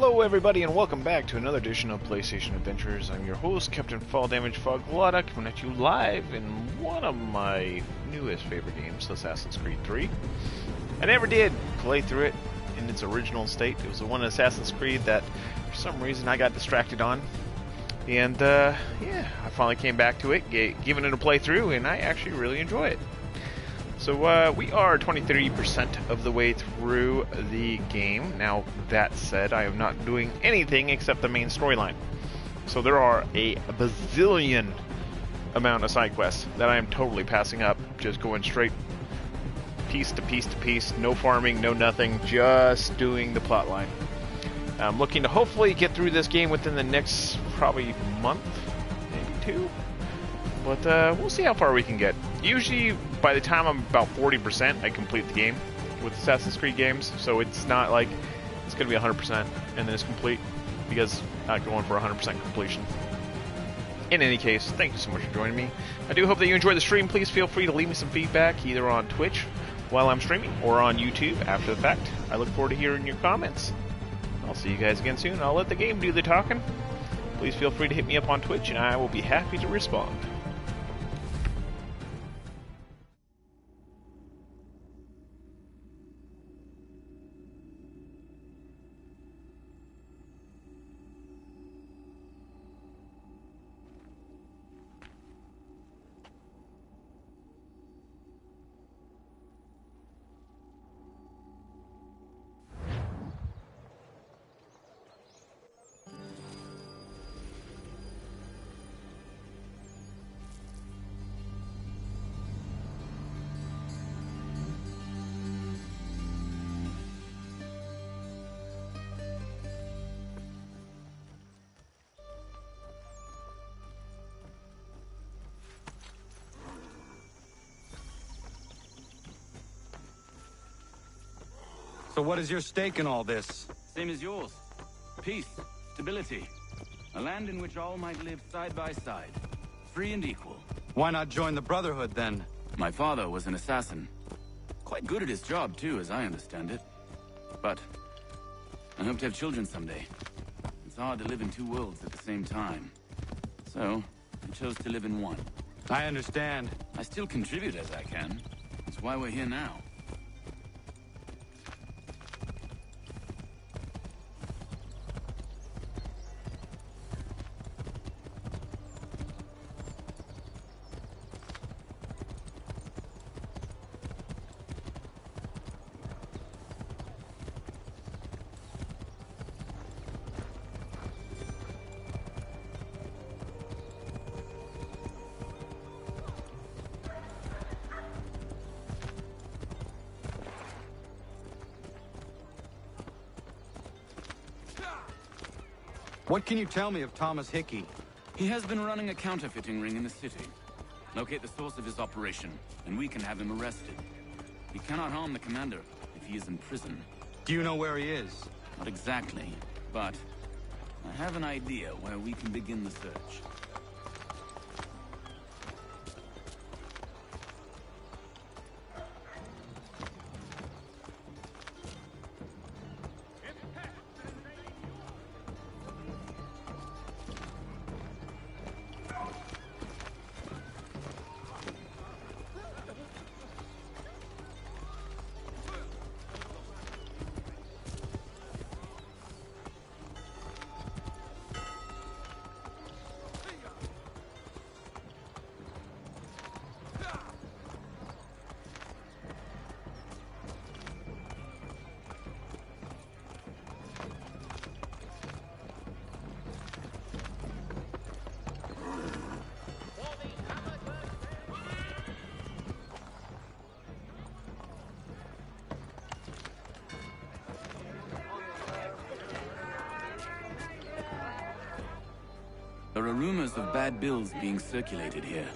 Hello everybody and welcome back to another edition of PlayStation Adventures. I'm your host, Captain Fall Damage Foglada, coming at you live in one of my newest favorite games, Assassin's Creed 3. I never did play through it in its original state. It was the one Assassin's Creed that for some reason I got distracted on. And yeah, I finally came back to it, giving it a playthrough, and I actually really enjoy it. So we are 23% of the way through the game. Now, that said, I am not doing anything except the main storyline. So there are a bazillion amount of side quests that I am totally passing up, just going straight piece to piece to piece, no farming, no nothing, just doing the plot line. I'm looking to hopefully get through this game within the next probably month, maybe two. But we'll see how far we can get. Usually, by the time I'm about 40%, I complete the game with Assassin's Creed games. So it's not like it's going to be 100% and then it's complete, because I'm not going for 100% completion. In any case, thank you so much for joining me. I do hope that you enjoyed the stream. Please feel free to leave me some feedback either on Twitch while I'm streaming or on YouTube after the fact. I look forward to hearing your comments. I'll see you guys again soon. I'll let the game do the talking. Please feel free to hit me up on Twitch and I will be happy to respond. So what is your stake in all this? Same as yours. Peace, stability. A land in which all might live side by side, free and equal. Why not join the Brotherhood, then? My father was an assassin. Quite good at his job, too, as I understand it. But I hope to have children someday. It's hard to live in two worlds at the same time. So, I chose to live in one. I understand. I still contribute as I can. That's why we're here now. What can you tell me of Thomas Hickey? He has been running a counterfeiting ring in the city. Locate the source of his operation, and we can have him arrested. He cannot harm the commander if he is in prison. Do you know where he is? Not exactly, but I have an idea where we can begin the search. There are rumors of bad bills being circulated here.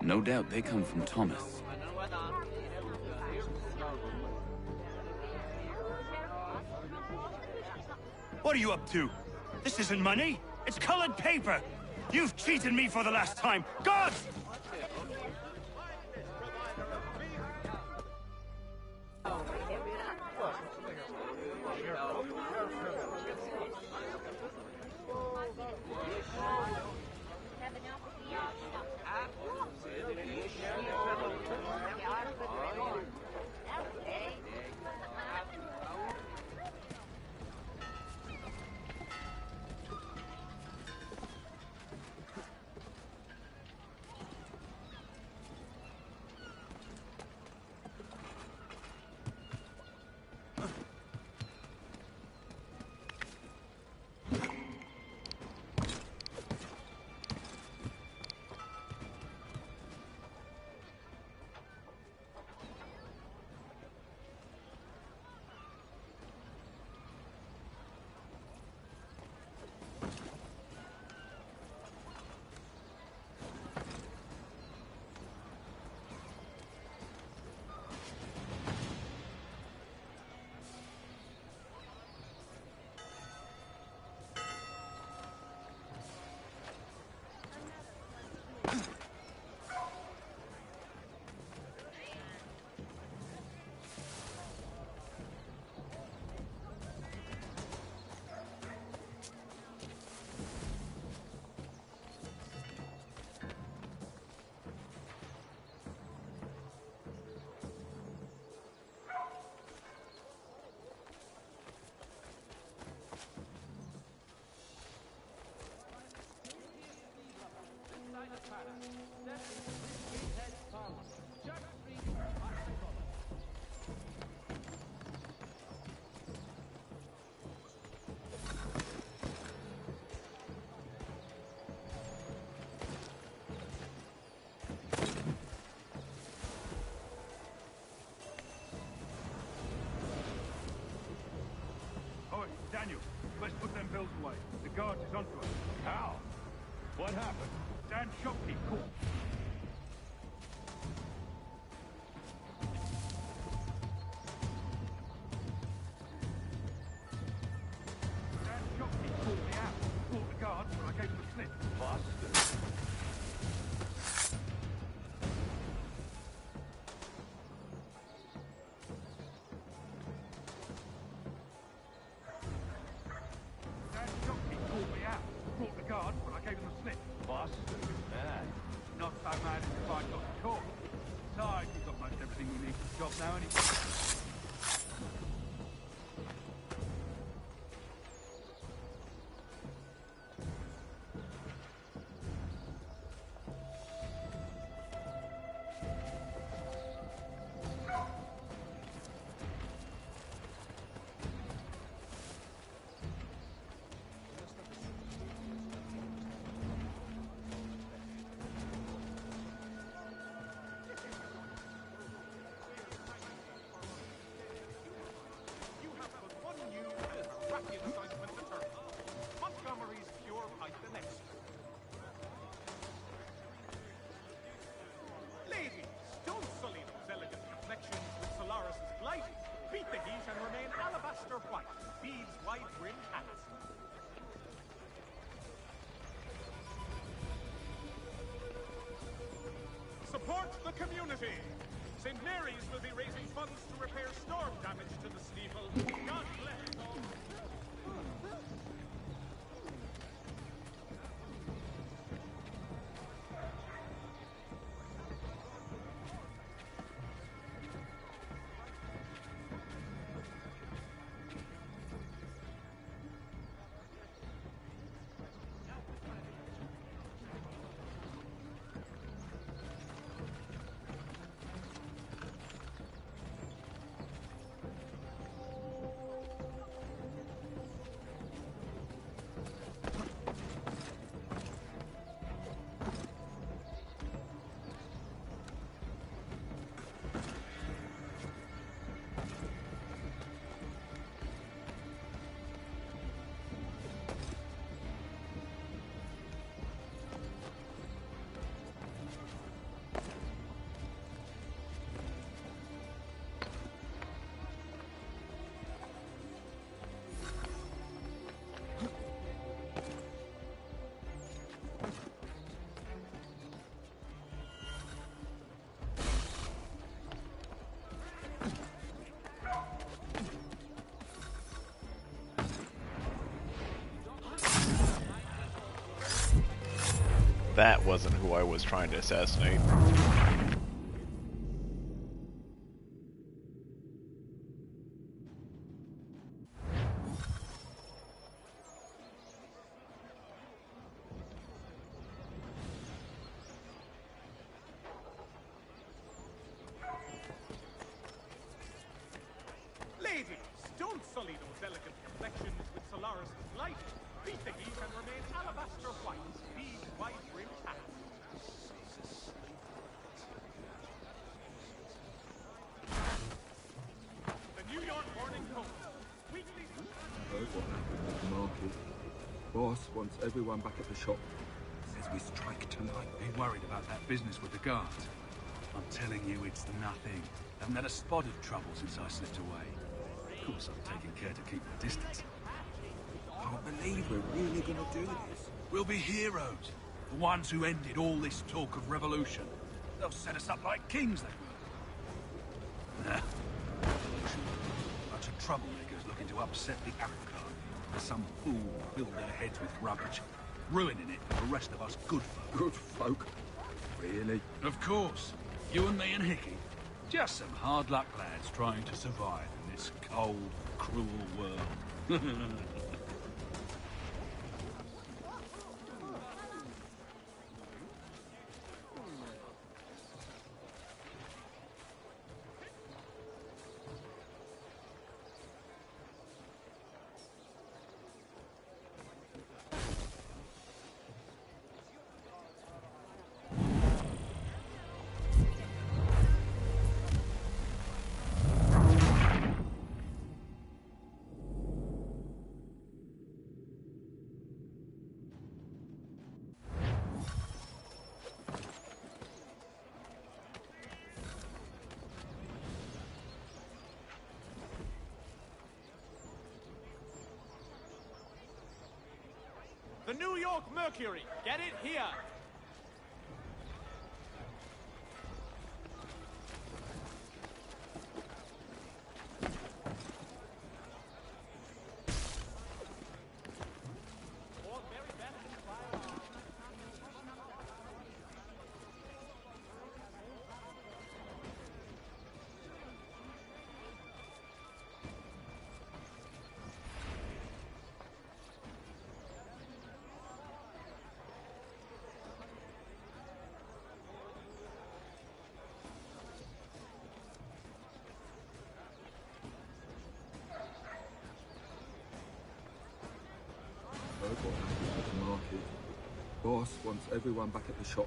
No doubt they come from Thomas. What are you up to? This isn't money. It's colored paper. You've cheated me for the last time. God! Oh, Daniel, let's put them bills away. The guard is onto us. How? What happened? Dan Shopkeep caught. Dan Shopkeep called me out. Caught the guard, but I gave him a slip. Busted. Dan Shopkeep called me out. Caught the guard, but I gave him a slip. Busted. Man. Not so mad as if I got caught. Besides, we've got most everything we need for the job now anyway. You have but one new and miraculous ointment to turn. Montgomery's Pure Python Extra. Ladies, don't sully those elegant complexions with Solaris's blight. Beat the heat and remain alabaster white. Beads wide-brimmed hats. Support the community! St. Mary's will be raising funds to repair storm damage to the steeple. God bless all. That wasn't who I was trying to assassinate. Ladies, don't sully those elegant complexions with Solaris' light. Beat the heat and remain alabaster white. Bead wide brim hat. The New York Morning Post. Weekly. Heard what happened at the market. Boss wants everyone back at the shop. Says we strike tonight. Be worried about that business with the guards. I'm telling you, it's nothing. Haven't had a spot of trouble since I slipped away. Of course, I'm taking care to keep my distance. Can't believe we're really gonna do this. We'll be heroes. The ones who ended all this talk of revolution. They'll set us up like kings, they will. Nah. Revolution. Bunch of troublemakers looking to upset the apple cart. Some fool filled their heads with rubbish, ruining it for the rest of us good folk. Good folk. Really? Of course. You and me and Hickey. Just some hard luck lads trying to survive in this cold, cruel world. The New York Mercury. Get it here. Heard what happened at the market. Boss wants everyone back at the shop.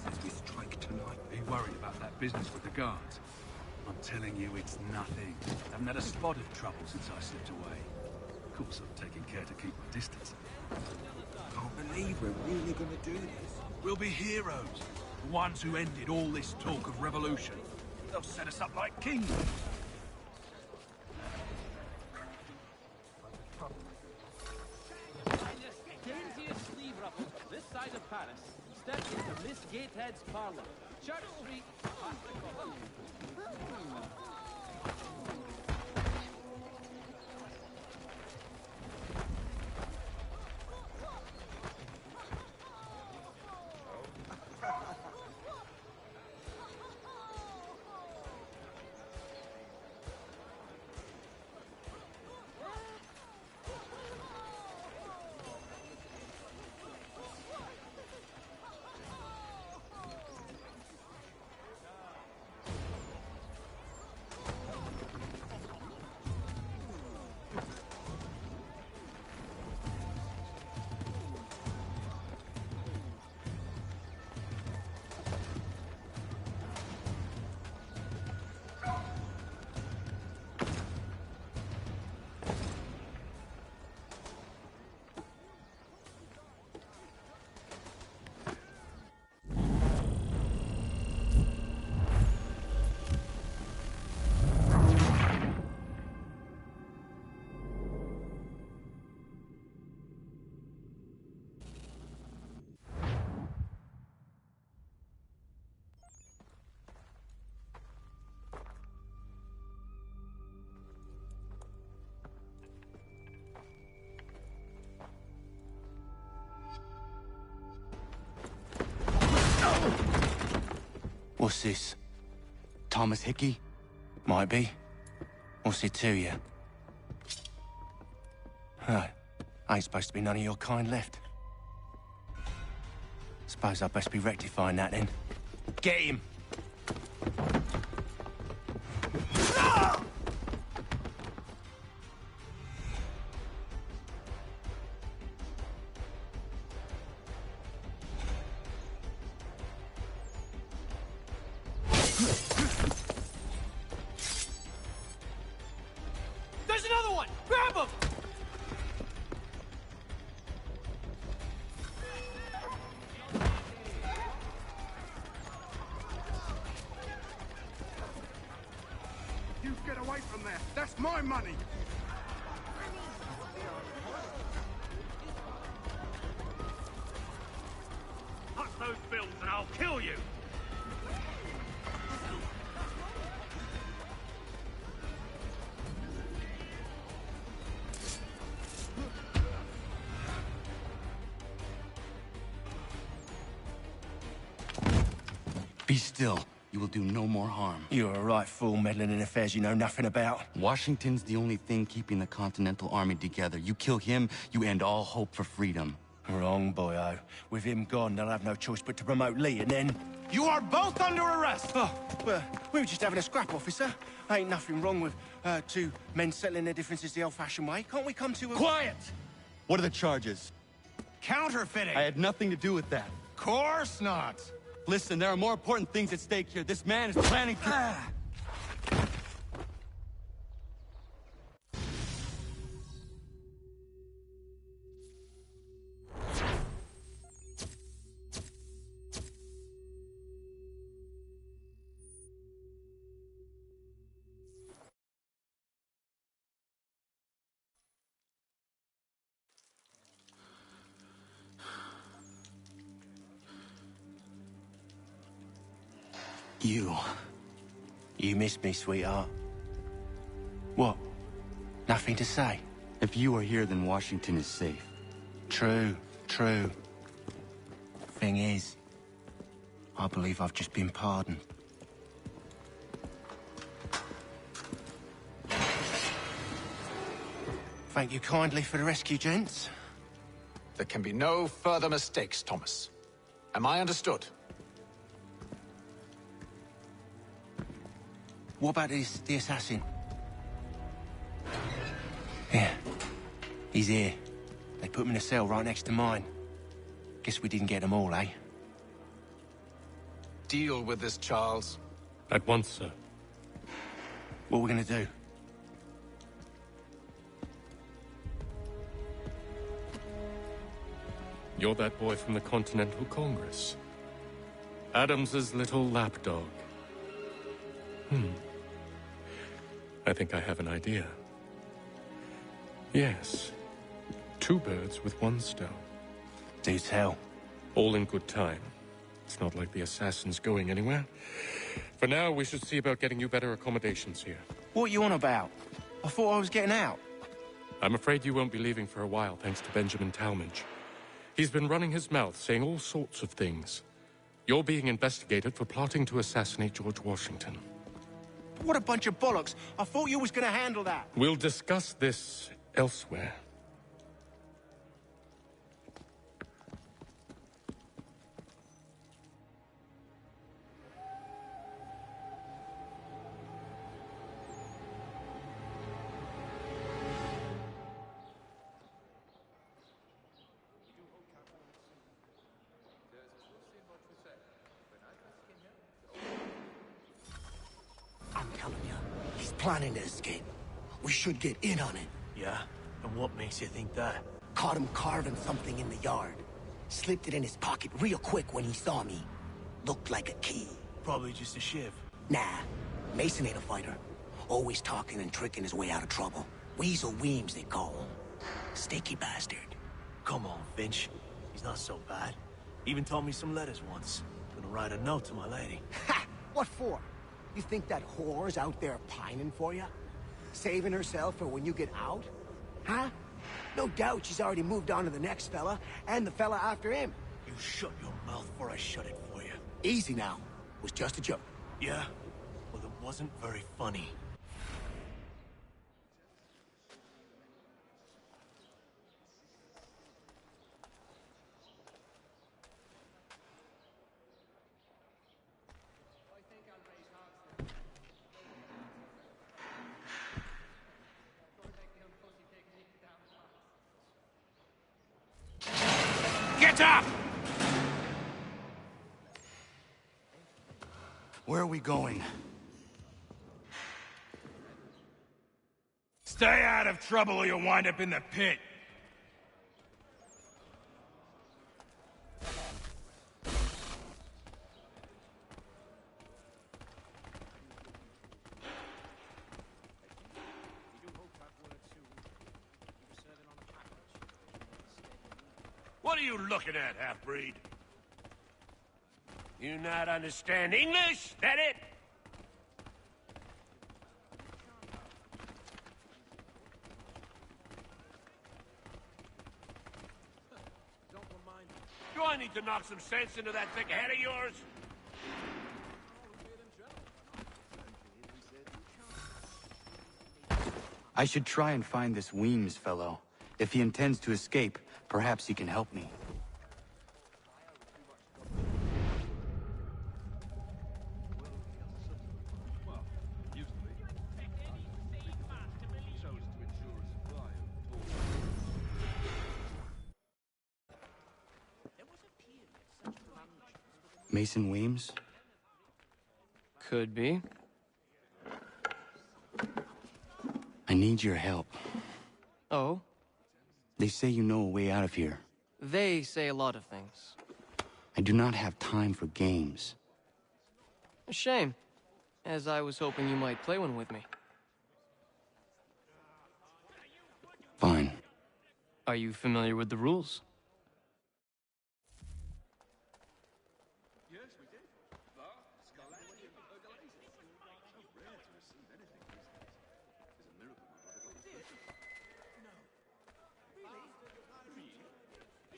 Says we strike tonight. Be worried about that business with the guards. I'm telling you, it's nothing. Haven't had a spot of trouble since I slipped away. Of course, I'm taking care to keep my distance. Can't believe we're really gonna do this. We'll be heroes. The ones who ended all this talk of revolution. They'll set us up like kings. Daintiest sleeve ruffle this side of Paris. Step into Miss Gatehead's parlor. Church Street. What's this? Thomas Hickey? Might be. What's it to you? Right. Ain't supposed to be none of your kind left. Suppose I best be rectifying that then. Get him! There's another one! Grab him! You get away from there. That's my money. Touch those bills and I'll kill you! Be still. You will do no more harm. You're a right fool meddling in affairs you know nothing about. Washington's the only thing keeping the Continental Army together. You kill him, you end all hope for freedom. Wrong, boyo. With him gone, they'll have no choice but to promote Lee, and then... You are both under arrest. Oh, well, we were just having a scrap, officer. Ain't nothing wrong with two men settling their differences the old-fashioned way. Can't we come to a... Quiet! What are the charges? Counterfeiting. I had nothing to do with that. Course not. Listen, there are more important things at stake here. This man is planning to... You missed me, sweetheart. What? Nothing to say? If you are here, then Washington is safe. True, true. Thing is, I believe I've just been pardoned. Thank you kindly for the rescue, gents. There can be no further mistakes, Thomas. Am I understood? What about the assassin? Yeah, he's here. They put him in a cell right next to mine. Guess we didn't get them all, eh? Deal with this, Charles. At once, sir. What are we gonna do? You're that boy from the Continental Congress. Adams's little lapdog. I think I have an idea. Yes. Two birds with one stone. Do tell. All in good time. It's not like the assassin's going anywhere. For now, we should see about getting you better accommodations here. What are you on about? I thought I was getting out. I'm afraid you won't be leaving for a while, thanks to Benjamin Talmadge. He's been running his mouth, saying all sorts of things. You're being investigated for plotting to assassinate George Washington. What a bunch of bollocks. I thought you was gonna handle that. We'll discuss this elsewhere. I'm telling you, he's planning to escape. We should get in on it. Yeah? And what makes you think that? Caught him carving something in the yard. Slipped it in his pocket real quick when he saw me. Looked like a key. Probably just a shiv. Nah, Mason ain't a fighter. Always talking and tricking his way out of trouble. Weasel Weems, they call him. Sticky bastard. Come on, Finch. He's not so bad. Even taught me some letters once. Gonna write a note to my lady. Ha! What for? You think that whore's out there pining for you? Saving herself for when you get out? Huh? No doubt she's already moved on to the next fella, and the fella after him. You shut your mouth before I shut it for you. Easy now. was just a joke. Yeah? Well, it wasn't very funny. Get up! Where are we going? Stay out of trouble or you'll wind up in the pit. What are you looking at, half-breed? You not understand English? That it? Do I need to knock some sense into that thick head of yours? I should try and find this Weems fellow. If he intends to escape, perhaps he can help me. Mason Weems? Could be. I need your help. Oh? They say you know a way out of here. They say a lot of things. I do not have time for games. A shame, as I was hoping you might play one with me. Fine. Are you familiar with the rules?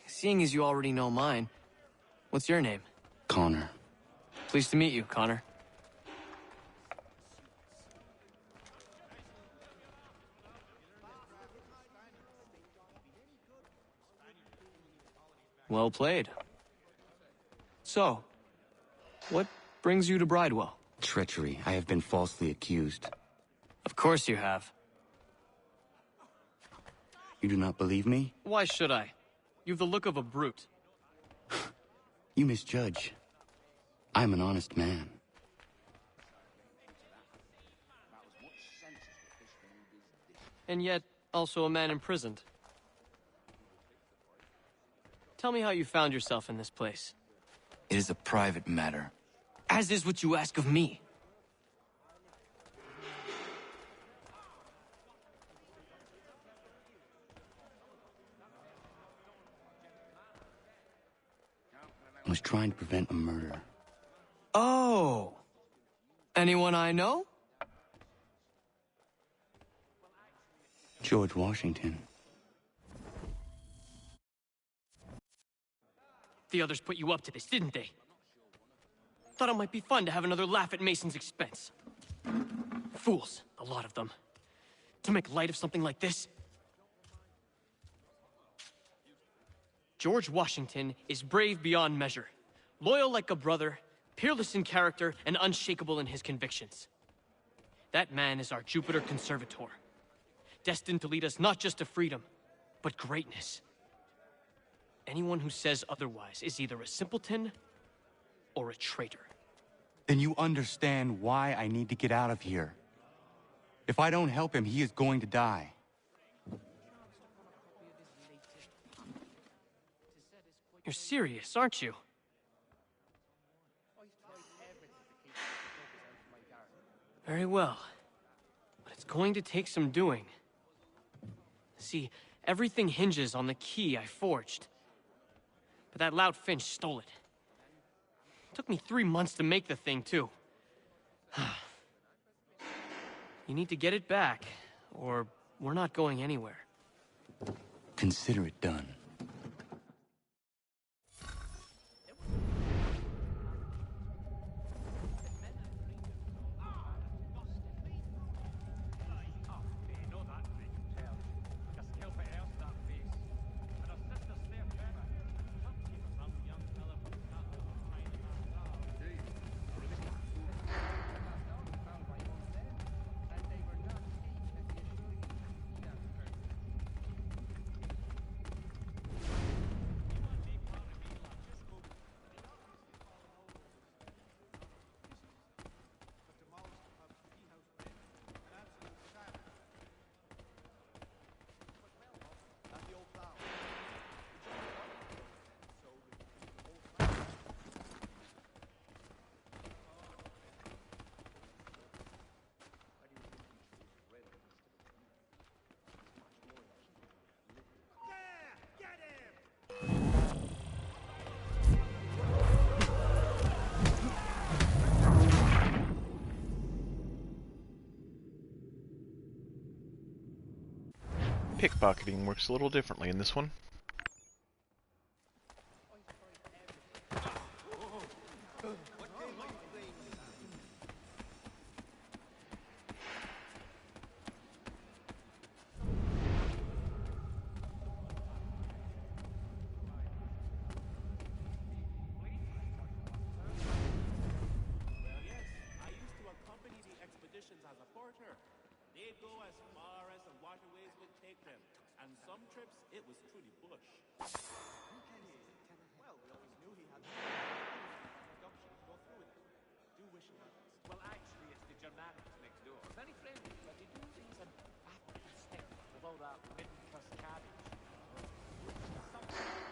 Seeing as you already know mine, what's your name? Connor. Pleased to meet you, Connor. Well played. So, what brings you to Bridewell? Treachery. I have been falsely accused. Of course you have. You do not believe me? Why should I? You've the look of a brute. You misjudge. I'm an honest man. And yet, also a man imprisoned. Tell me how you found yourself in this place. It is a private matter. As is what you ask of me. I was trying to prevent a murder. Oh! Anyone I know? George Washington. The others put you up to this, didn't they? Thought it might be fun to have another laugh at Mason's expense. Fools, a lot of them. To make light of something like this. George Washington is brave beyond measure, loyal like a brother, peerless in character, and unshakable in his convictions. That man is our Jupiter Conservator, destined to lead us not just to freedom, but greatness. Anyone who says otherwise is either a simpleton or a traitor. Then you understand why I need to get out of here. If I don't help him, he is going to die. You're serious, aren't you? Very well. But it's going to take some doing. See, everything hinges on the key I forged. But that lout Finch stole it. Took me 3 months to make the thing, too. You need to get it back, or we're not going anywhere. Consider it done. pickpocketing works a little differently in this one. As a porter, they'd go as far as the waterways would take them, and some trips it was through the bush. Well, we always knew he had production to go through with it. Do wish he hadn't. Well, actually, it's the Germanics next door. Very friendly, but they do things in African style without that mid-crust cabbage. Some also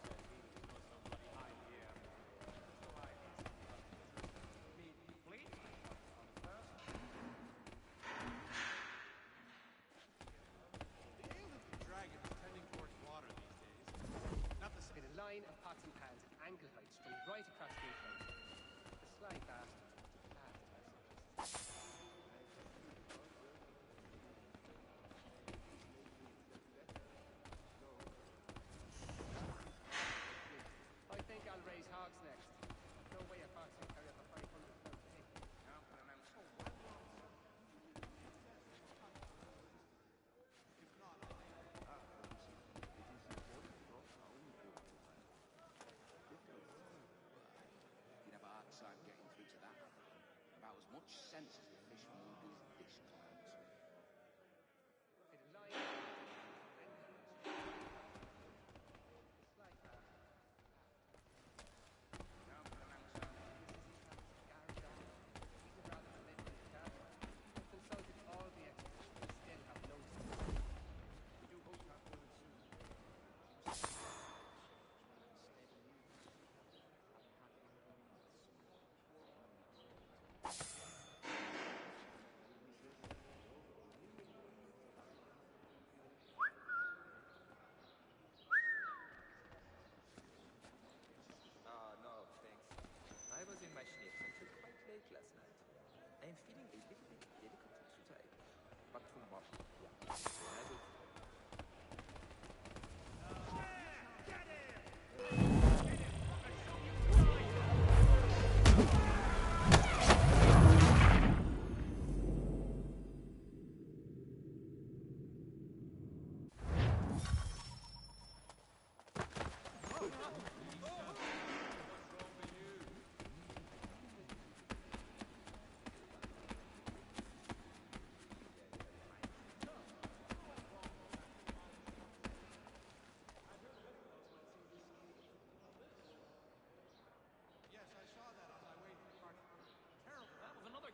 said he was somebody high here. So I made plain on his person. Dragon is tending towards water these days. Not the same. A line of pots and pans at ankle height strung right across the front. The sly bastard. I think I'll raise hogs next. No way a fox can carry up a 500-pound thing. You'd have a hard time getting through to that. About as much sense as the fish will do dish clouds. I was in my schnips until quite late last night. I am feeling a little bit delicate today, but tomorrow, yeah, I will.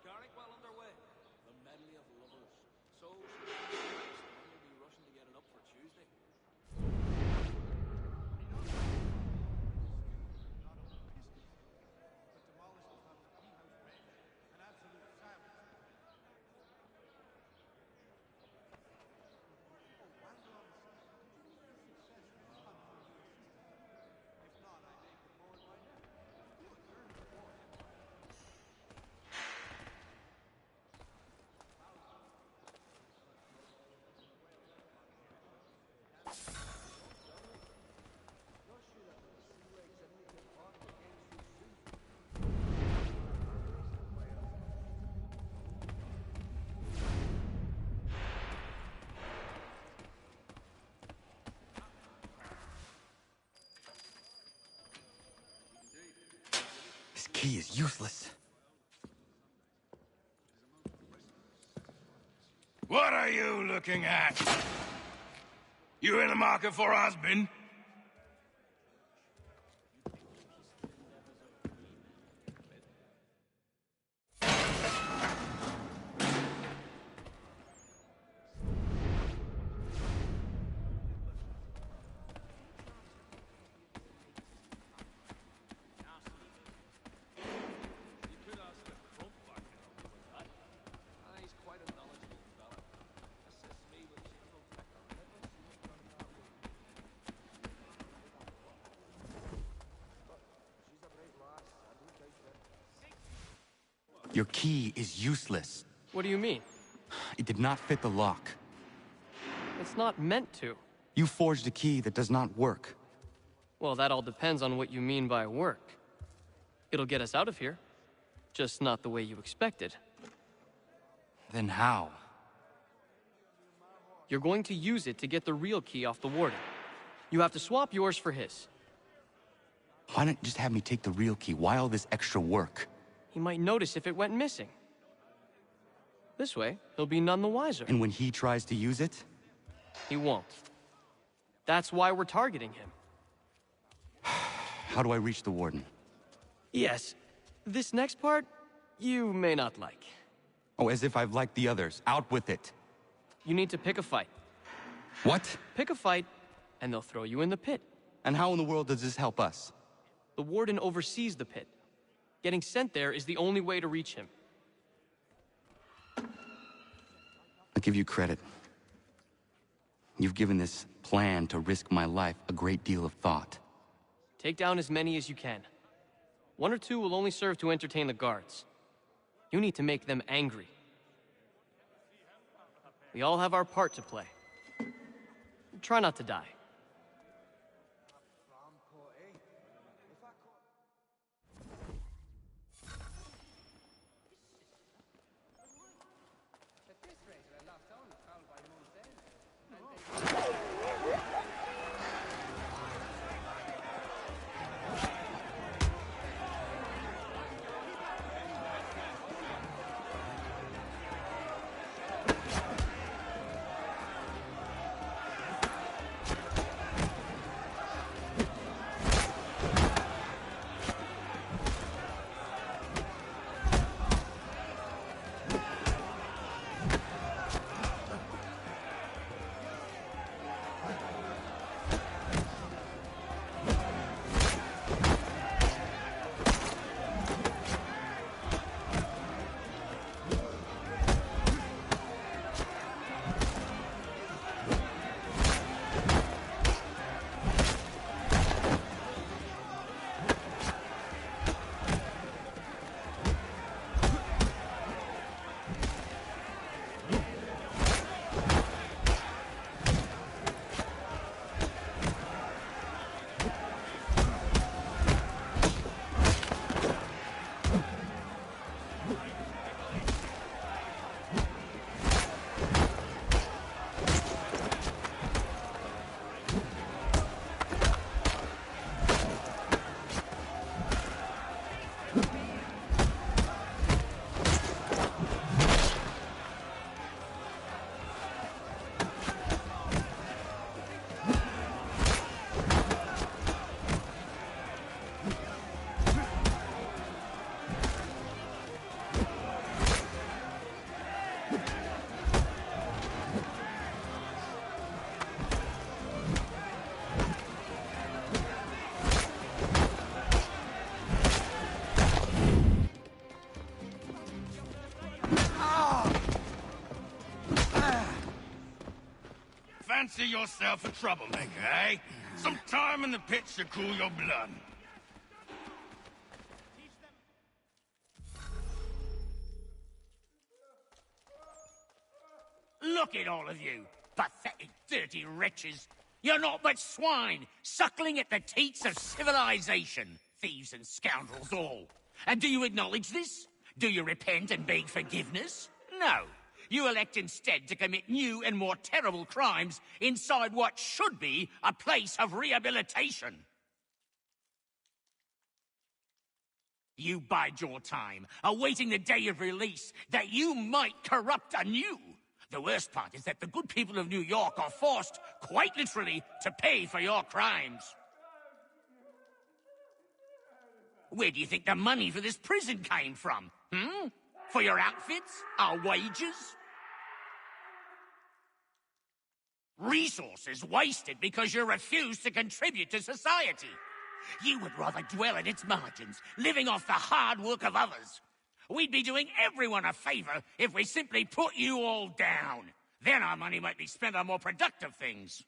Garrick well underway. The medley of lovers. So we'll be rushing to get it up for Tuesday. This key is useless. What are you looking at? You in the market for a husband? Your key is useless. What do you mean? It did not fit the lock. It's not meant to. You forged a key that does not work. Well, that all depends on what you mean by work. It'll get us out of here. Just not the way you expected. Then how? You're going to use it to get the real key off the warden. You have to swap yours for his. Why not just have me take the real key? Why all this extra work? He might notice if it went missing. This way, he'll be none the wiser. And when he tries to use it? He won't. That's why we're targeting him. How do I reach the warden? Yes. This next part, you may not like. Oh, as if I've liked the others. Out with it. You need to pick a fight. What? Pick a fight, and they'll throw you in the pit. And how in the world does this help us? The warden oversees the pit. Getting sent there is the only way to reach him. I'll give you credit. You've given this plan to risk my life a great deal of thought. Take down as many as you can. 1 or 2 will only serve to entertain the guards. You need to make them angry. We all have our part to play. Try not to die. Fancy yourself a troublemaker, eh? Some time in the pit should cool your blood. Look at all of you, pathetic, dirty wretches. You're not but swine, suckling at the teats of civilization. Thieves and scoundrels all. And do you acknowledge this? Do you repent and beg forgiveness? No. You elect instead to commit new and more terrible crimes inside what should be a place of rehabilitation. You bide your time, awaiting the day of release, that you might corrupt anew. The worst part is that the good people of New York are forced, quite literally, to pay for your crimes. Where do you think the money for this prison came from? For your outfits? Our wages? Resources wasted because you refuse to contribute to society. You would rather dwell at its margins, living off the hard work of others. We'd be doing everyone a favor if we simply put you all down. Then our money might be spent on more productive things.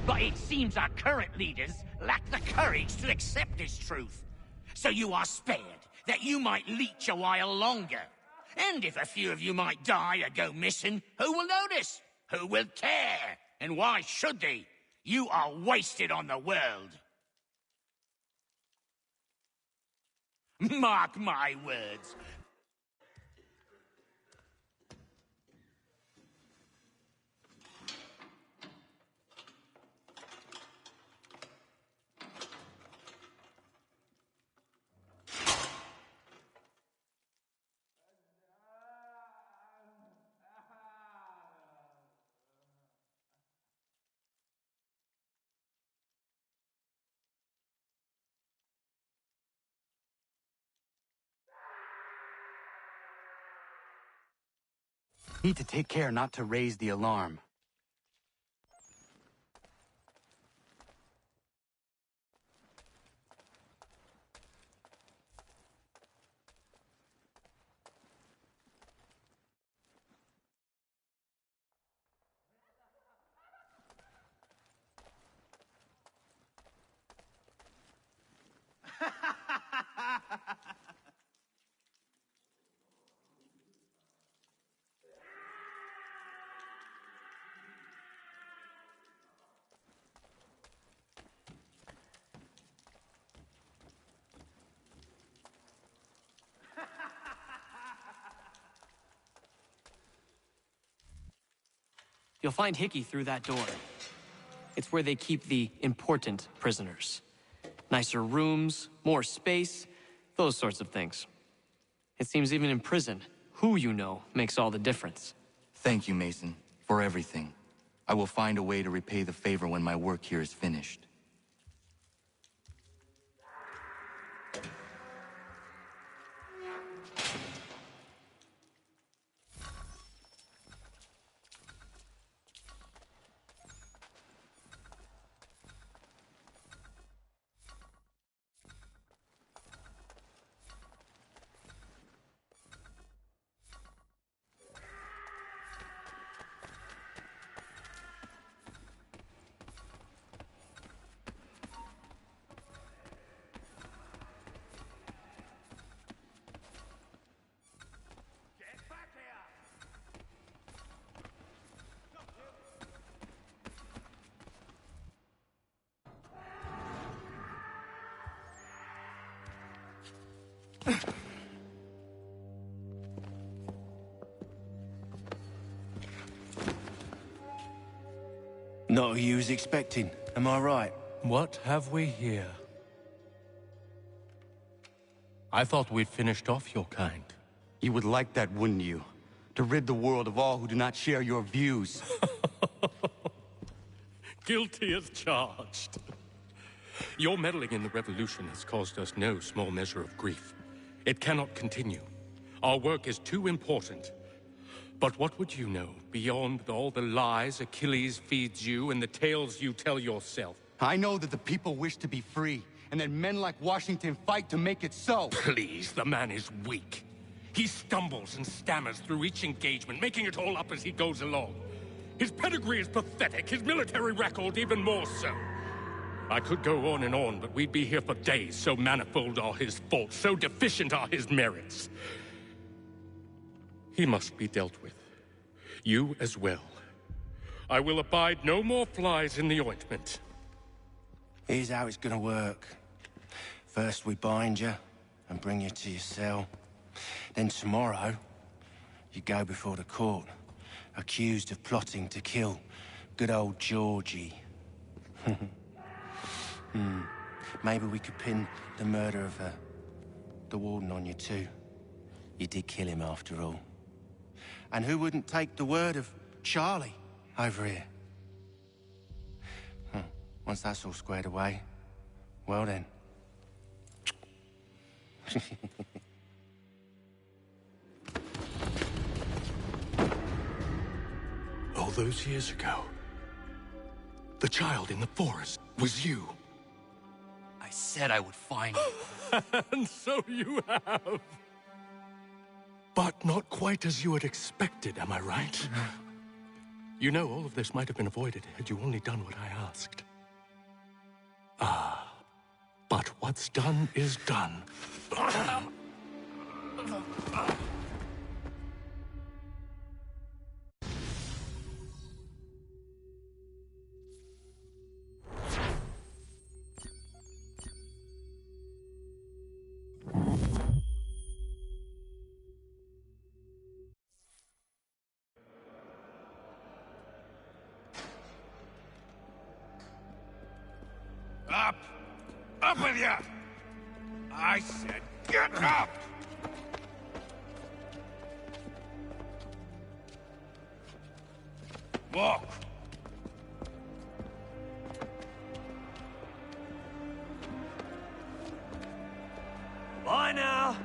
But it seems our current leaders lack the courage to accept this truth. So you are spared, that you might leech a while longer. And if a few of you might die or go missing, who will notice? Who will care? And why should they? You are wasted on the world. Mark my words. Need to take care not to raise the alarm. You'll find Hickey through that door. It's where they keep the important prisoners. Nicer rooms, more space, those sorts of things. It seems even in prison, who you know makes all the difference. Thank you, Mason, for everything. I will find a way to repay the favor when my work here is finished. Not who you was expecting, am I right? What have we here? I thought we'd finished off your kind. You would like that, wouldn't you? To rid the world of all who do not share your views. Guilty as charged. Your meddling in the revolution has caused us no small measure of grief. It cannot continue. Our work is too important. But what would you know beyond all the lies Achilles feeds you and the tales you tell yourself? I know that the people wish to be free, and that men like Washington fight to make it so. Please, the man is weak. He stumbles and stammers through each engagement, making it all up as he goes along. His pedigree is pathetic, his military record even more so. I could go on and on, but we'd be here for days, so manifold are his faults, so deficient are his merits. He must be dealt with. You as well. I will abide no more flies in the ointment. Here's how it's gonna work. First we bind you and bring you to your cell. Then tomorrow, you go before the court, accused of plotting to kill good old Georgie. Maybe we could pin the murder of the warden on you too. You did kill him after all. And who wouldn't take the word of Charlie over here? Once that's all squared away, well then. All those years ago, the child in the forest was you. I said I would find you. And so you have. But not quite as you had expected, am I right? You know, all of this might have been avoided had you only done what I asked. Ah, but what's done is done. up with you! I said, get up! Walk. Bye now.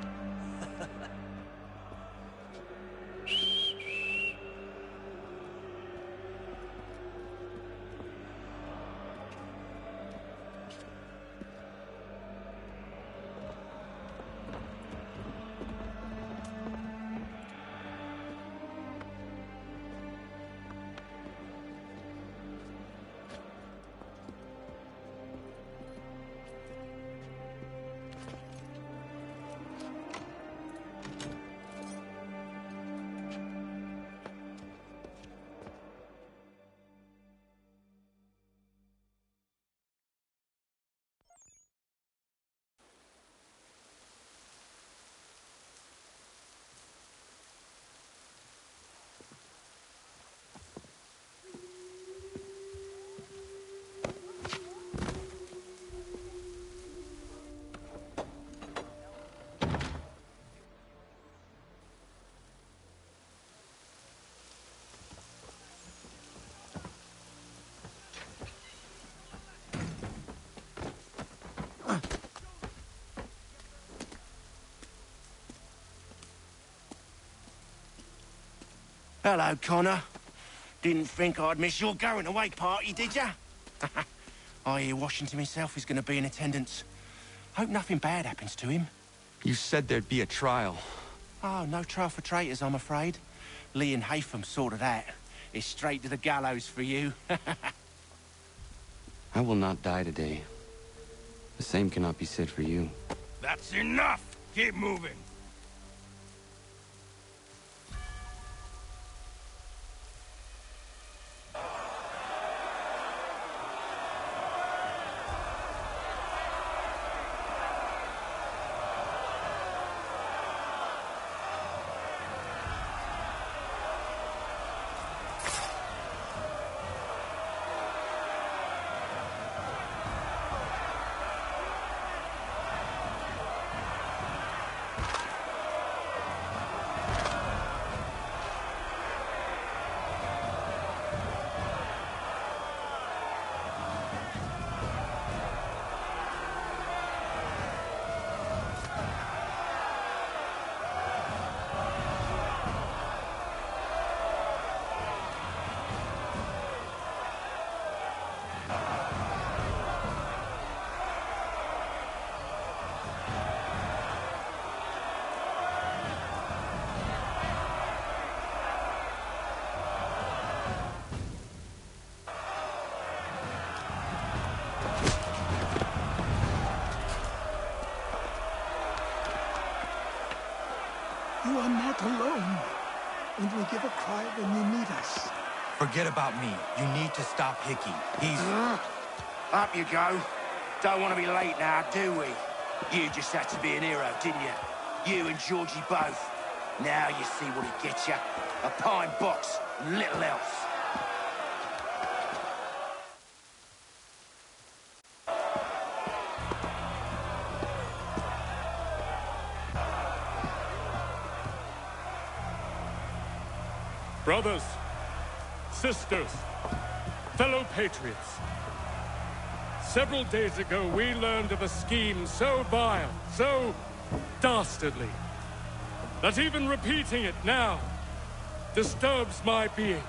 Hello, Connor. Didn't think I'd miss your going-away party, did ya? I hear Washington himself is going to be in attendance. Hope nothing bad happens to him. You said there'd be a trial. Oh, no trial for traitors, I'm afraid. Lee and Haytham sorted that. It's straight to the gallows for you. I will not die today. The same cannot be said for you. That's enough! Keep moving! You are not alone. And we give a cry when you need us. Forget about me. You need to stop Hickey. He's... Up you go. Don't want to be late now, do we? You just had to be an hero, didn't you? You and Georgie both. Now you see what he gets you. A pine box and little else. Brothers, sisters, fellow patriots. Several days ago, we learned of a scheme so vile, so dastardly, that even repeating it now disturbs my being.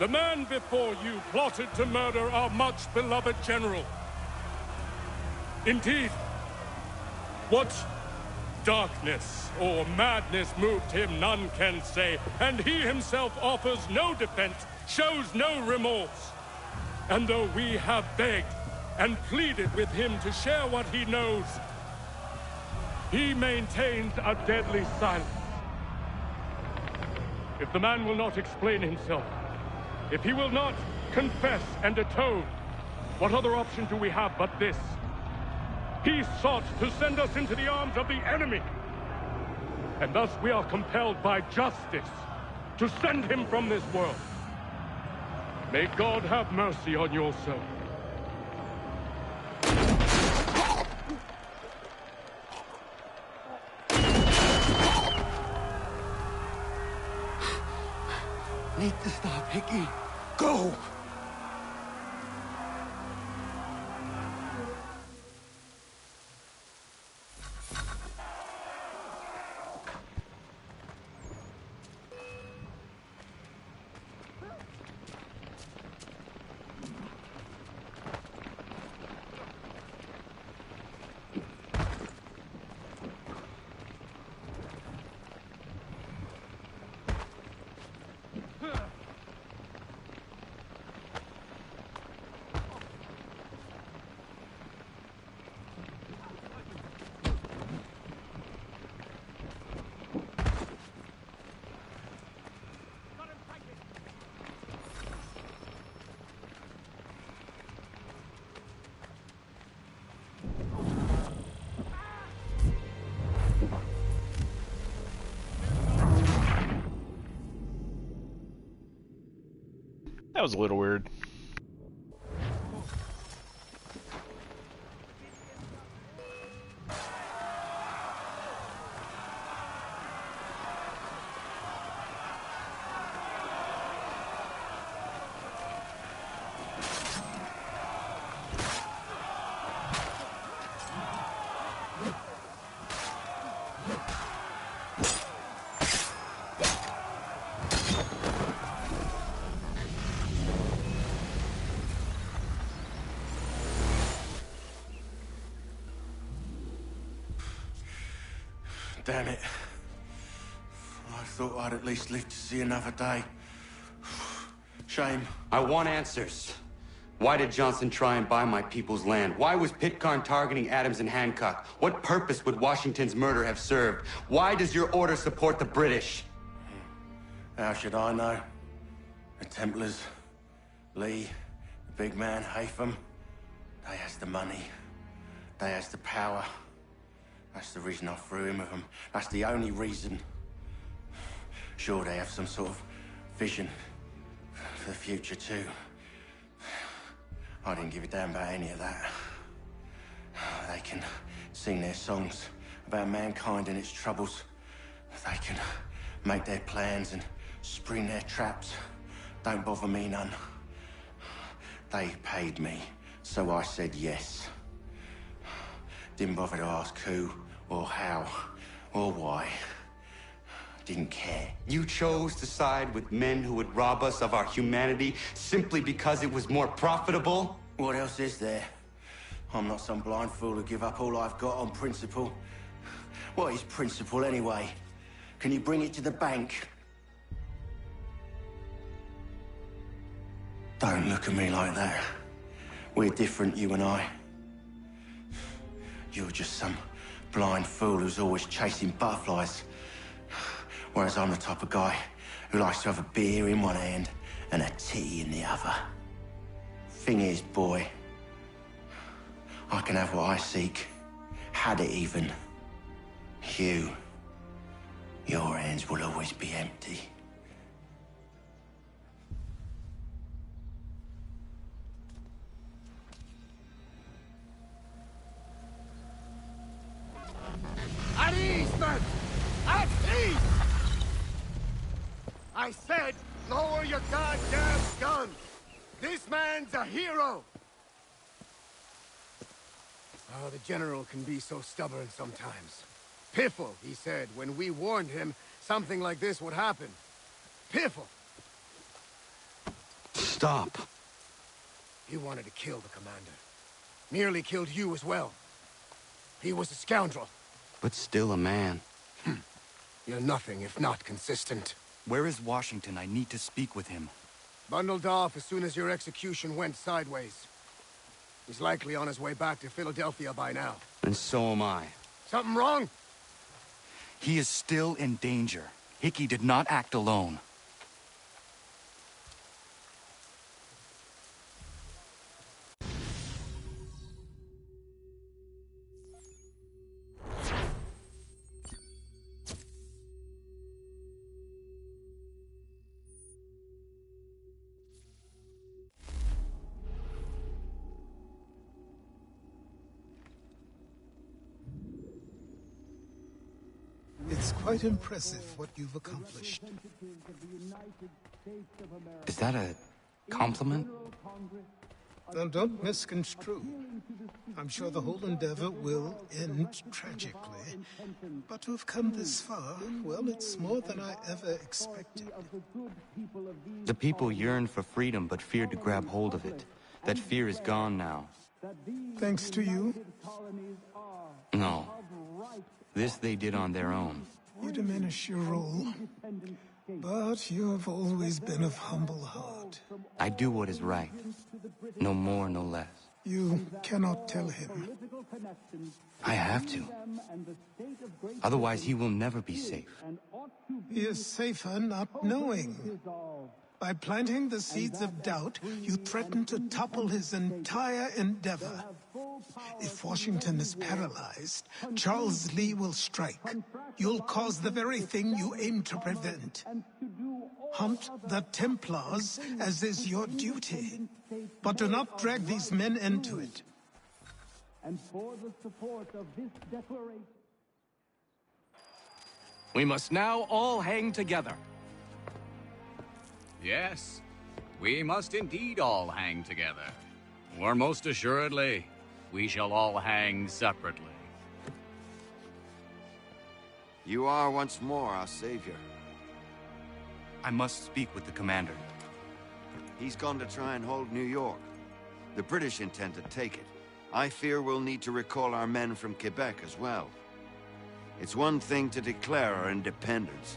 The man before you plotted to murder our much-beloved general. Indeed, what darkness or madness moved him, none can say, and he himself offers no defense, shows no remorse. And though we have begged and pleaded with him to share what he knows, he maintains a deadly silence. If the man will not explain himself, if he will not confess and atone, what other option do we have but this? He sought to send us into the arms of the enemy. And thus we are compelled by justice to send him from this world. May God have mercy on your soul. need to stop, Hickey. Go! That was a little weird. Damn it. I thought I'd at least live to see another day. Shame. I want answers. Why did Johnson try and buy my people's land? Why was Pitcairn targeting Adams and Hancock? What purpose would Washington's murder have served? Why does your order support the British? How should I know? The Templars, Lee, the big man, Haytham, they has the money. They has the power. That's the reason I threw him with them. That's the only reason. Sure, they have some sort of vision for the future, too. I didn't give a damn about any of that. They can sing their songs about mankind and its troubles. They can make their plans and spring their traps. Don't bother me none. They paid me, so I said yes. Didn't bother to ask who, or how, or why. Didn't care. You chose to side with men who would rob us of our humanity simply because it was more profitable? What else is there? I'm not some blind fool who give up all I've got on principle. What is principle, anyway? Can you bring it to the bank? Don't look at me like that. We're different, you and I. You're just some blind fool who's always chasing butterflies. Whereas I'm the type of guy who likes to have a beer in one hand and a tea in the other. Thing is, boy, I can have what I seek. Had it even. Your hands will always be empty. At ease, men! At ease! I said, lower your goddamn gun! This man's a hero! Oh, the General can be so stubborn sometimes. Piffle, he said, when we warned him something like this would happen. Piffle! Stop. He wanted to kill the commander. Nearly killed you as well. He was a scoundrel. But still a man. You're nothing if not consistent. Where is Washington? I need to speak with him. Bundled off as soon as your execution went sideways. He's likely on his way back to Philadelphia by now. And so am I. Something wrong? He is still in danger. Hickey did not act alone. It's It's quite impressive what you've accomplished. Is that a compliment? Now, don't misconstrue. I'm sure the whole endeavor will end tragically. But to have come this far, well, it's more than I ever expected. The people yearned for freedom but feared to grab hold of it. That fear is gone now. Thanks to you? No. This they did on their own. You diminish your role. But you have always been of humble heart. I do what is right. No more, no less. You cannot tell him. I have to. Otherwise, he will never be safe. He is safer not knowing. By planting the seeds of doubt, you threaten to topple his entire endeavor. If Washington is paralyzed, Charles Lee will strike. You'll cause the very thing you aim to prevent. Hunt the Templars, as is your duty. But do not drag these men into it. And for the support of this declaration. We must now all hang together. Yes, we must indeed all hang together. Or most assuredly, we shall all hang separately. You are once more our savior. I must speak with the commander. He's gone to try and hold New York. The British intend to take it. I fear we'll need to recall our men from Quebec as well. It's one thing to declare our independence.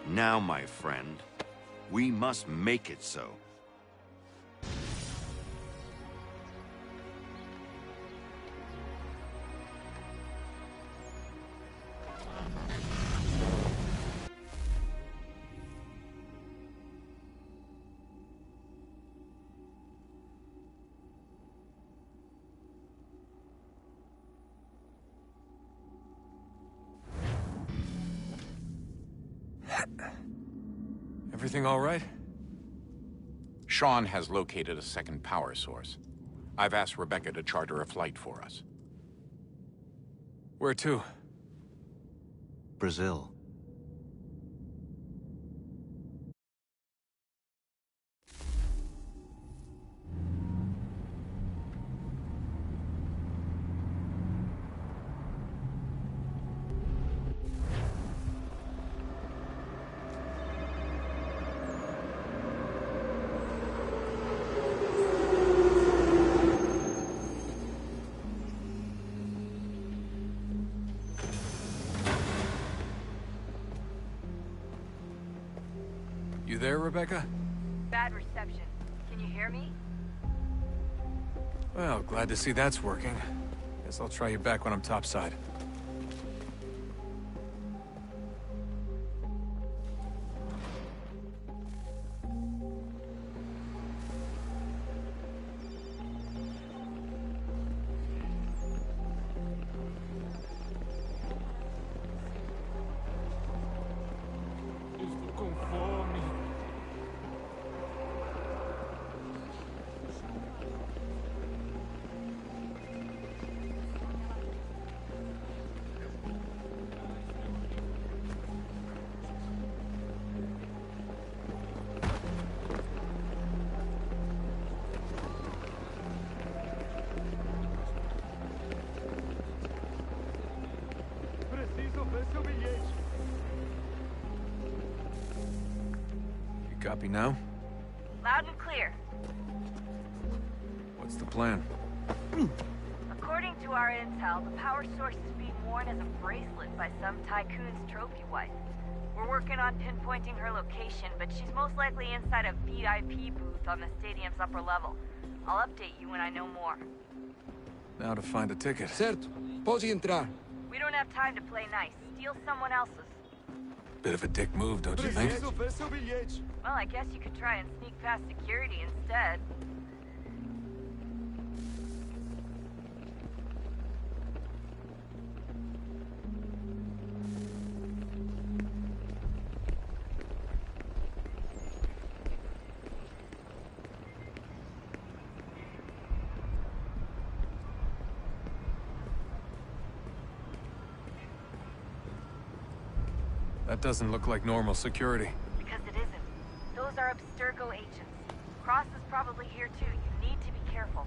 Now, my friend, we must make it so. Everything all right? Sean has located a second power source. I've asked Rebecca to charter a flight for us. Where to? Brazil. You there, Rebecca? Bad reception. Can you hear me? Well, glad to see that's working. Guess I'll try you back when I'm topside. You copy now? Loud and clear. What's the plan? According to our intel, the power source is being worn as a bracelet by some tycoon's trophy wife. We're working on pinpointing her location, but she's most likely inside a VIP booth on the stadium's upper level. I'll update you when I know more. Now to find a ticket. Certo. Pode entrar. We don't have time to play nice. Steal someone else's. Bit of a dick move, don't you think? Well, I guess you could try and sneak past security instead. That doesn't look like normal security. Because it isn't. Those are Abstergo agents. Cross is probably here too. You need to be careful.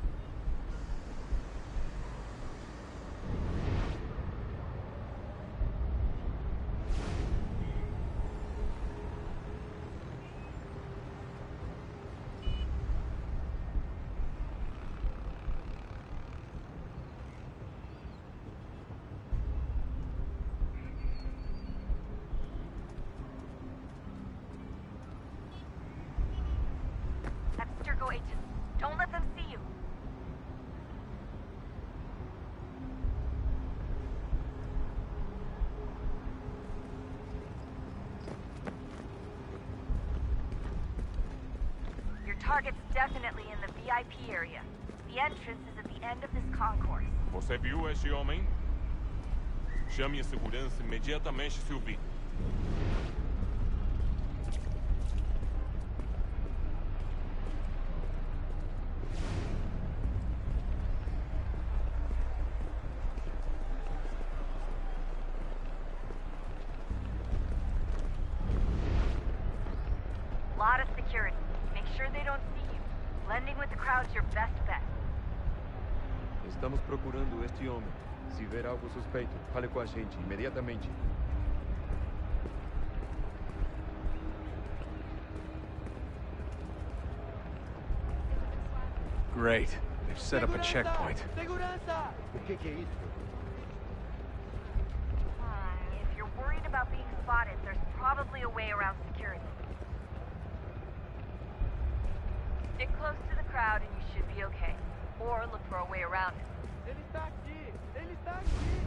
Abstergo agents, don't let them see you. Your target's definitely in the VIP area. The entrance is at the end of this concourse. Você viu este homem? Chame a segurança imediatamente se o vir. Lot of security. Make sure they don't see you. Blending with the crowd's your best bet. Estamos procurando este homem. Se ver algo suspeito, fale com a gente imediatamente. Great. They've set up a checkpoint. Segurança! O que é isso? If you're worried about being spotted, there's probably a way around security. Stick close to the crowd and you should be okay. Or look for a way around it. Ele está aqui! Ele está aqui!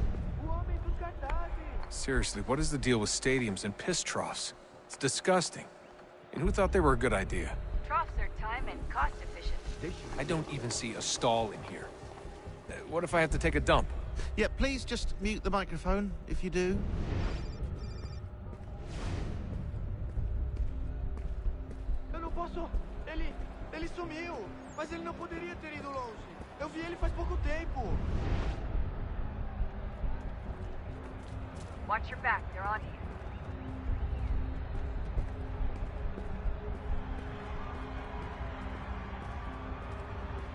O homem dos cartazes! Seriously, what is the deal with stadiums and piss troughs? It's disgusting. And who thought they were a good idea? Troughs are time and cost efficient. I don't even see a stall in here. What if I have to take a dump? Yeah, please just mute the microphone, if you do. Eu não posso... Ele sumiu! Mas ele não poderia ter ido longe. Eu vi ele faz pouco tempo. Watch your back, they're on you.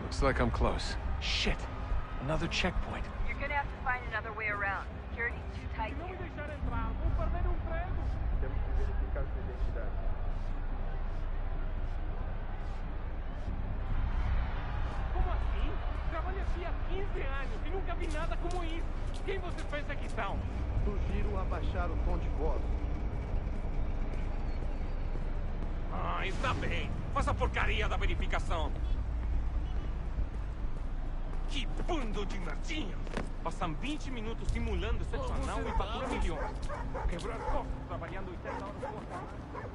Looks like I'm close. Shit! Another checkpoint. You're gonna have to find another way around. Security's too tight here. Temos que verificar sua identidade. Como assim? Trabalho aqui há 15 anos e nunca vi nada como isso. Quem você pensa que são? Sugiro abaixar o tom de voz. Ah, está bem. Faça a porcaria da verificação. Que bando de merdinha! Passam 20 minutos simulando sexo anal e fatura milhões. Quebrar costas trabalhando 80 horas por semana.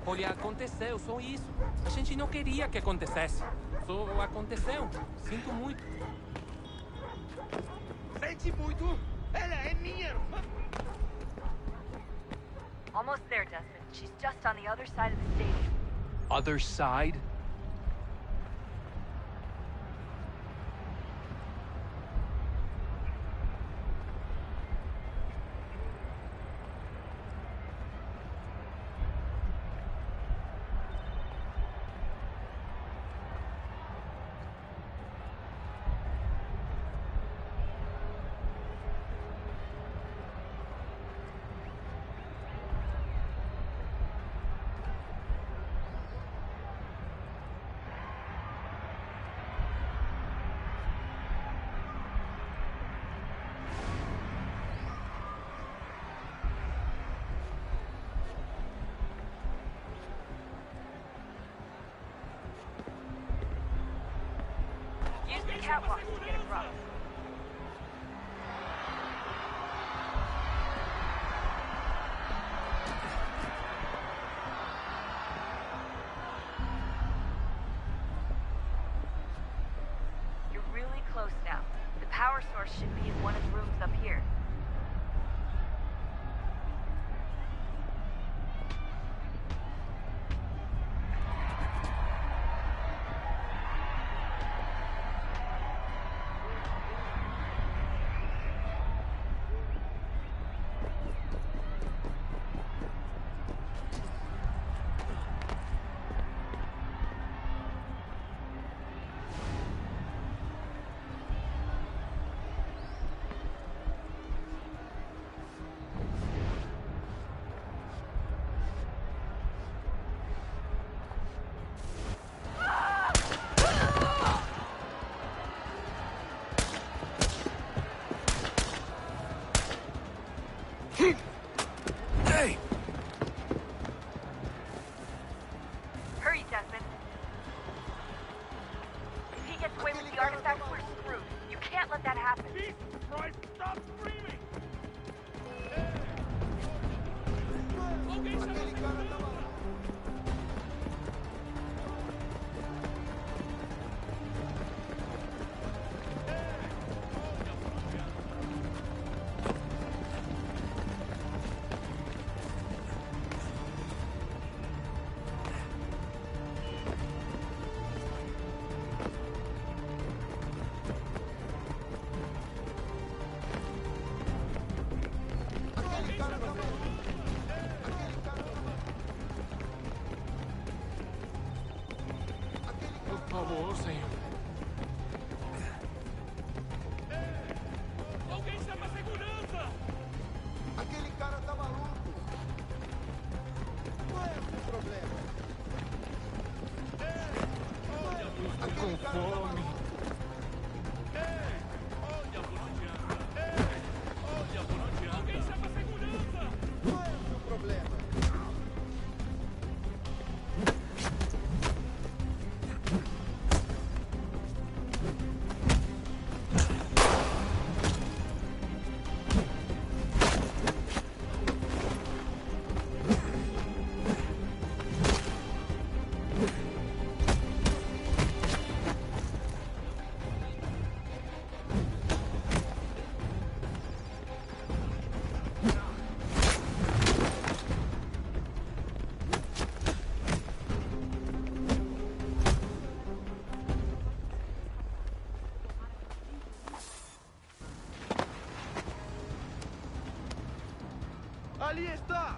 Olha, aconteceu, só isso. A gente não queria que acontecesse. Só aconteceu. Sinto muito. Sente muito? Ela é minha irmã! Almost there, Desmond. She's just on the other side of the stadium. Other side? Use the catwalk to get across. You're really close now. The power source should be in one of the rooms up here. Hey! Hurry, Desmond. If he gets away with the artifact, we're screwed. You can't let that happen. Jesus Christ, stop screaming! Por favor, senhor. Alguém chama a segurança! Aquele cara tá maluco. Qual é o problema? Estou com fome. Alguém chama a segurança! Qual é o seu problema? Ali está!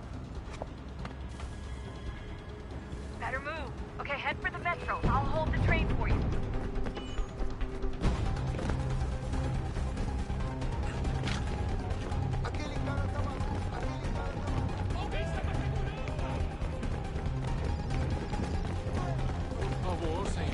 Better move. Okay, head for the metro. I'll hold the train for you. Aquele cara tá maluco. Aquele cara tá maluco. Alguém chama a segurança! Por favor, senhor.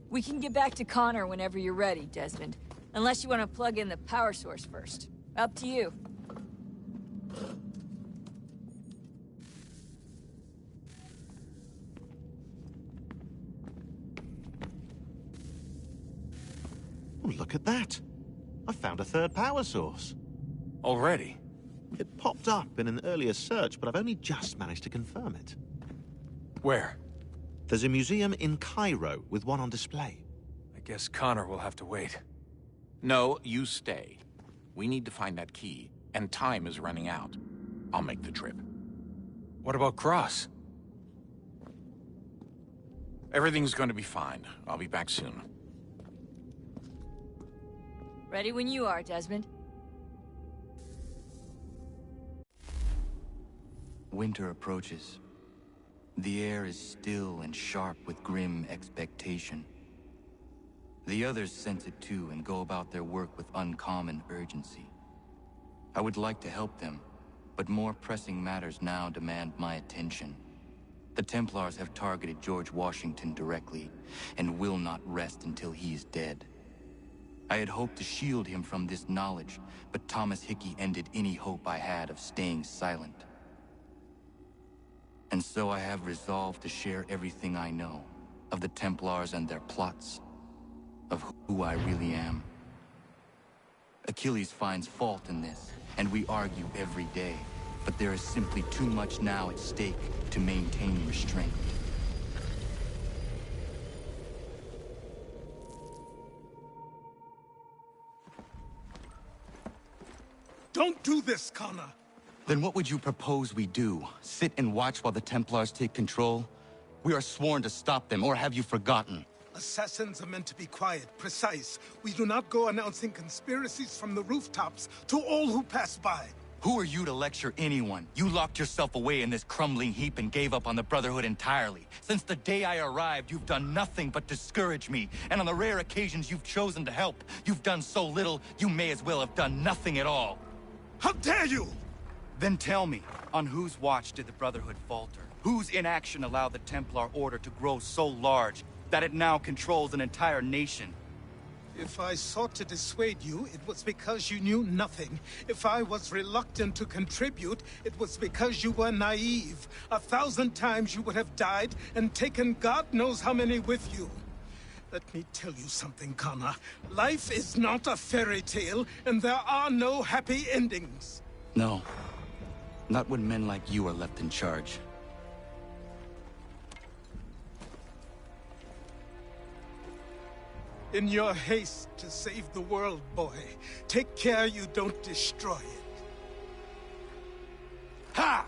We can get back to Connor whenever you're ready, Desmond. Unless you want to plug in the power source first. Up to you. Oh, look at that. I found a third power source. Already? It popped up in an earlier search, but I've only just managed to confirm it. Where? There's a museum in Cairo with one on display. I guess Connor will have to wait. No, you stay. We need to find that key, and time is running out. I'll make the trip. What about Cross? Everything's going to be fine. I'll be back soon. Ready when you are, Desmond. Winter approaches. The air is still and sharp with grim expectation. The others sense it too and go about their work with uncommon urgency. I would like to help them, but more pressing matters now demand my attention. The Templars have targeted George Washington directly, and will not rest until he is dead. I had hoped to shield him from this knowledge, but Thomas Hickey ended any hope I had of staying silent. And so I have resolved to share everything I know, of the Templars and their plots, of who I really am. Achilles finds fault in this, and we argue every day, but there is simply too much now at stake to maintain restraint. Don't do this, Connor. Then what would you propose we do? Sit and watch while the Templars take control? We are sworn to stop them, or have you forgotten? Assassins are meant to be quiet, precise. We do not go announcing conspiracies from the rooftops to all who pass by. Who are you to lecture anyone? You locked yourself away in this crumbling heap and gave up on the Brotherhood entirely. Since the day I arrived, you've done nothing but discourage me. And on the rare occasions you've chosen to help, you've done so little, you may as well have done nothing at all. How dare you! Then tell me, on whose watch did the Brotherhood falter? Whose inaction allowed the Templar Order to grow so large that it now controls an entire nation? If I sought to dissuade you, it was because you knew nothing. If I was reluctant to contribute, it was because you were naive. 1,000 times you would have died and taken God knows how many with you. Let me tell you something, Connor. Life is not a fairy tale, and there are no happy endings. No. Not when men like you are left in charge. In your haste to save the world, boy, take care you don't destroy it. Ha!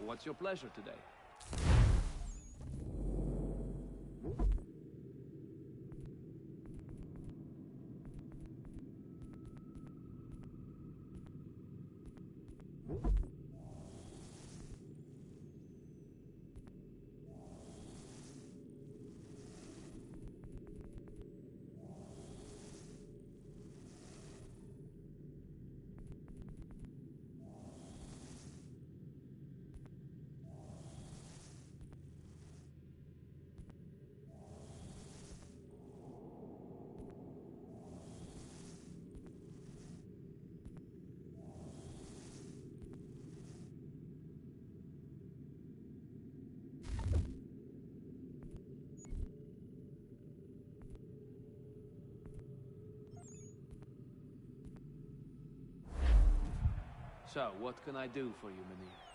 What's your pleasure today? So, what can I do for you, Mynheer?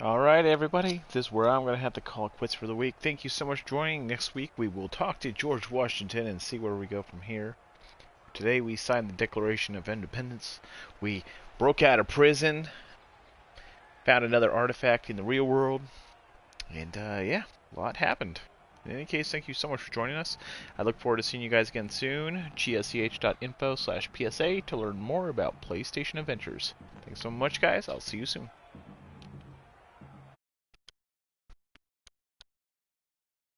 Alright, everybody. This is where I'm going to have to call it quits for the week. Thank you so much for joining. Next week, we will talk to George Washington and see where we go from here. Today, we signed the Declaration of Independence. We broke out of prison. Found another artifact in the real world. And, yeah, a lot happened. In any case, thank you so much for joining us. I look forward to seeing you guys again soon. gsch.info/PSA to learn more about PlayStation Adventures. Thanks so much, guys. I'll see you soon.